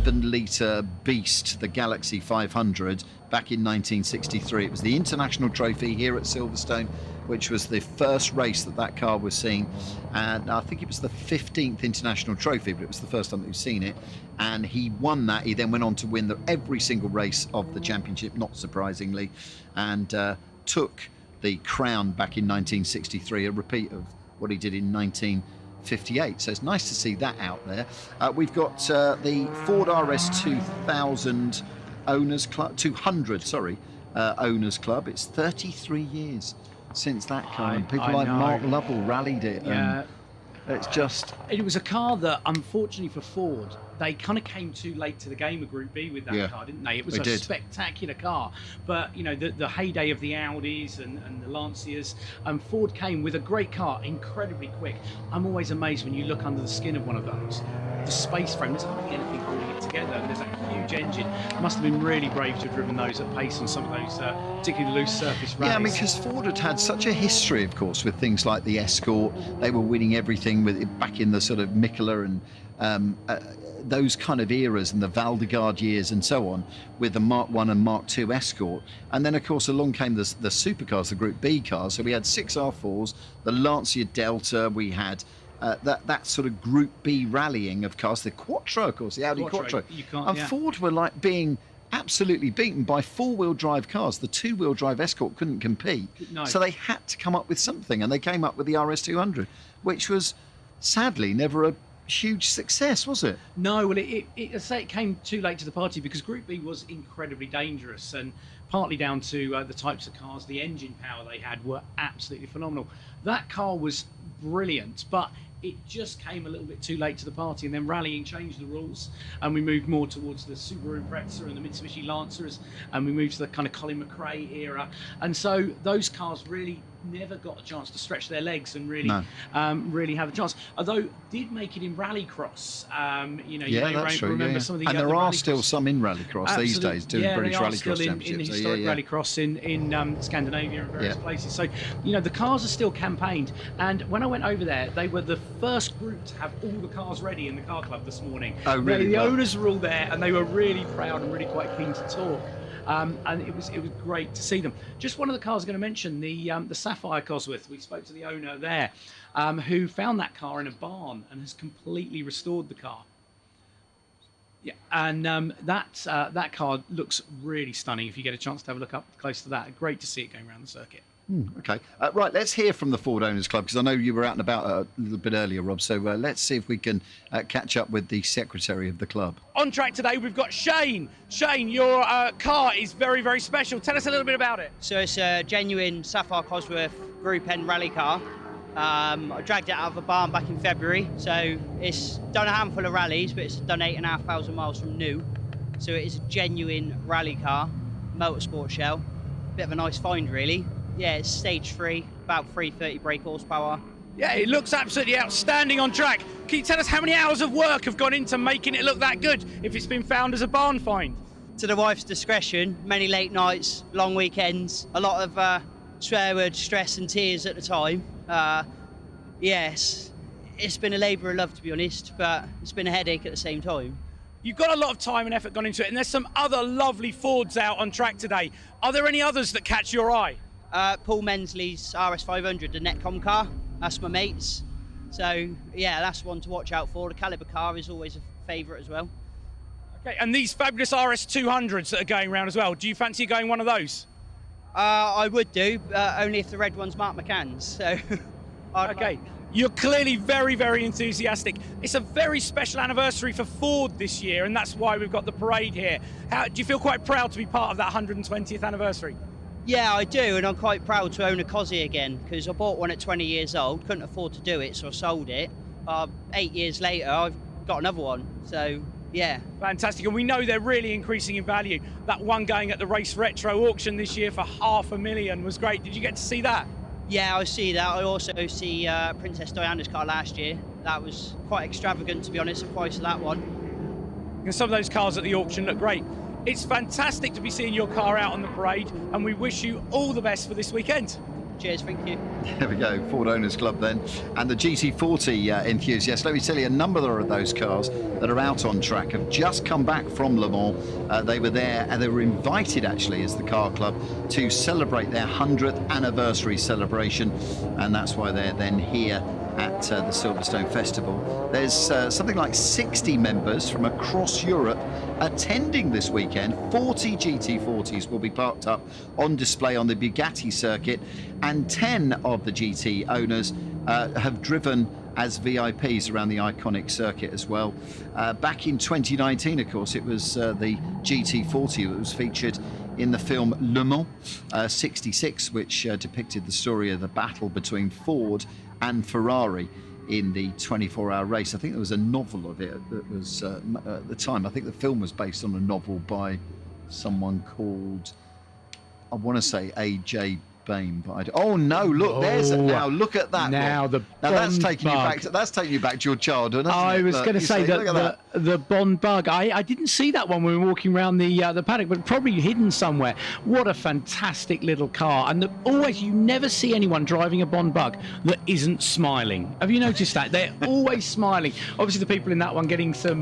7-litre beast, the Galaxy 500, back in 1963. It was the international trophy here at Silverstone, which was the first race that car was seen. And I think it was the 15th international trophy, but it was the first time that we've seen it. And he won that. He then went on to win every single race of the championship, not surprisingly, and took the crown back in 1963, a repeat of what he did in 1958. So it's nice to see that out there. We've got the Ford RS200 Owners Club, Owners Club. It's 33 years since that car, and people like Mark Lovell rallied it. Yeah. And it's just... It was a car that, unfortunately for Ford, they kind of came too late to the game of Group B with that car, didn't they? It was a spectacular car. But, you know, the heyday of the Audis and the Lancias, Ford came with a great car, incredibly quick. I'm always amazed when you look under the skin of one of those. The space frame, there's hardly anything holding it together. There's a huge engine. It must have been really brave to have driven those at pace on some of those particularly loose surface rallies. Yeah, I mean, because Ford had such a history, of course, with things like the Escort. They were winning everything with it back in the sort of Mikola and those kind of eras, and the Valdegarde years and so on, with the Mark I and Mark II Escort. And then, of course, along came the supercars, the Group B cars. So we had 6 R4s, the Lancia Delta, we had that sort of Group B rallying of cars, the Quattro, of course, the Audi Quattro. And Ford were like being absolutely beaten by 4-wheel drive cars. The 2-wheel drive Escort couldn't compete. No. So they had to come up with something, and they came up with the RS200, which was sadly never a huge success, was it? No, well, it came too late to the party because Group B was incredibly dangerous, and partly down to the types of cars, the engine power they had were absolutely phenomenal. That car was brilliant, but it just came a little bit too late to the party, and then rallying changed the rules, and we moved more towards the Subaru Impreza and the Mitsubishi Lancers, and we moved to the kind of Colin McRae era, and so those cars really never got a chance to stretch their legs and really really have a chance. Although did make it in Rallycross, you know, you may remember some of the and there are still some in Rallycross these days doing British Rallycross Championships. In historic Rallycross in Scandinavia and various places. So, you know, the cars are still campaigned, and when I went over there, they were the first group to have all the cars ready in the car club this morning. Oh, really? The owners were all there, and they were really proud and really quite keen to talk. And it was great to see them. Just one of the cars I'm going to mention, the Sapphire Cosworth. We spoke to the owner there, who found that car in a barn and has completely restored the car. Yeah, and that car looks really stunning. If you get a chance to have a look up close to that, great to see it going around the circuit. Okay, right, let's hear from the Ford Owners Club, because I know you were out and about a little bit earlier, Rob, so let's see if we can catch up with the secretary of the club. On track today, we've got Shane. Shane, your car is very, very special. Tell us a little bit about it. So it's a genuine Sapphire Cosworth Group N rally car. I dragged it out of a barn back in February, so it's done a handful of rallies, but it's done 8,500 miles from new. So it is a genuine rally car, motorsport shell. Bit of a nice find, really. Yeah, it's stage 3, about 330 brake horsepower. Yeah, it looks absolutely outstanding on track. Can you tell us how many hours of work have gone into making it look that good if it's been found as a barn find? To the wife's discretion, many late nights, long weekends, a lot of swear words, stress and tears at the time. Yes, it's been a labour of love, to be honest, but it's been a headache at the same time. You've got a lot of time and effort gone into it, and there's some other lovely Fords out on track today. Are there any others that catch your eye? Paul Mensley's RS500, the Netcom car, that's my mate's. So, yeah, that's one to watch out for. The Caliber car is always a favourite as well. Okay, and these fabulous RS200s that are going around as well, do you fancy going one of those? I would do, only if the red one's Mark McCann's. So, okay. You're clearly very, very enthusiastic. It's a very special anniversary for Ford this year, and that's why we've got the parade here. Do you feel quite proud to be part of that 120th anniversary? Yeah, I do, and I'm quite proud to own a Cossie again, because I bought one at 20 years old, couldn't afford to do it, so I sold it. 8 years later, I've got another one, so yeah. Fantastic, and we know they're really increasing in value. That one going at the Race Retro auction this year for $500,000 was great. Did you get to see that? Yeah, I see that. I also see Princess Diana's car last year. That was quite extravagant, to be honest, the price of that one. And some of those cars at the auction look great. It's fantastic to be seeing your car out on the parade, and we wish you all the best for this weekend. Cheers, thank you. There we go, Ford Owners Club then. And the GT40 enthusiasts, let me tell you, a number of those cars that are out on track have just come back from Le Mans. They were there and they were invited actually as the car club to celebrate their 100th anniversary celebration, and that's why they're then here at the Silverstone Festival. There's something like 60 members from across Europe attending this weekend. 40 GT40s will be parked up on display on the Bugatti circuit, and 10 of the GT owners have driven as VIPs around the iconic circuit as well. Back in 2019, of course, it was the GT40 that was featured in the film Le Mans 66, which depicted the story of the battle between Ford and Ferrari in the 24-hour race. I think there was a novel of it that was at the time. I think the film was based on a novel by someone called, I want to say A.J. Bain, but oh no! Look, there's it now. Look at that. Now that's taking you back. That's taking you back to your childhood. I was going to say that the Bond Bug. I didn't see that one when we were walking around the paddock, but probably hidden somewhere. What a fantastic little car! And always, you never see anyone driving a Bond Bug that isn't smiling. Have you noticed that? They're always smiling. Obviously, the people in that one getting some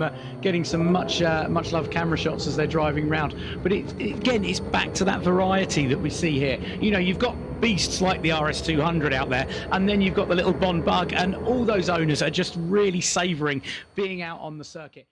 much loved camera shots as they're driving around. But again, it's back to that variety that we see here. You know, you've got beasts like the RS200 out there, and then you've got the little Bond Bug, and all those owners are just really savouring being out on the circuit.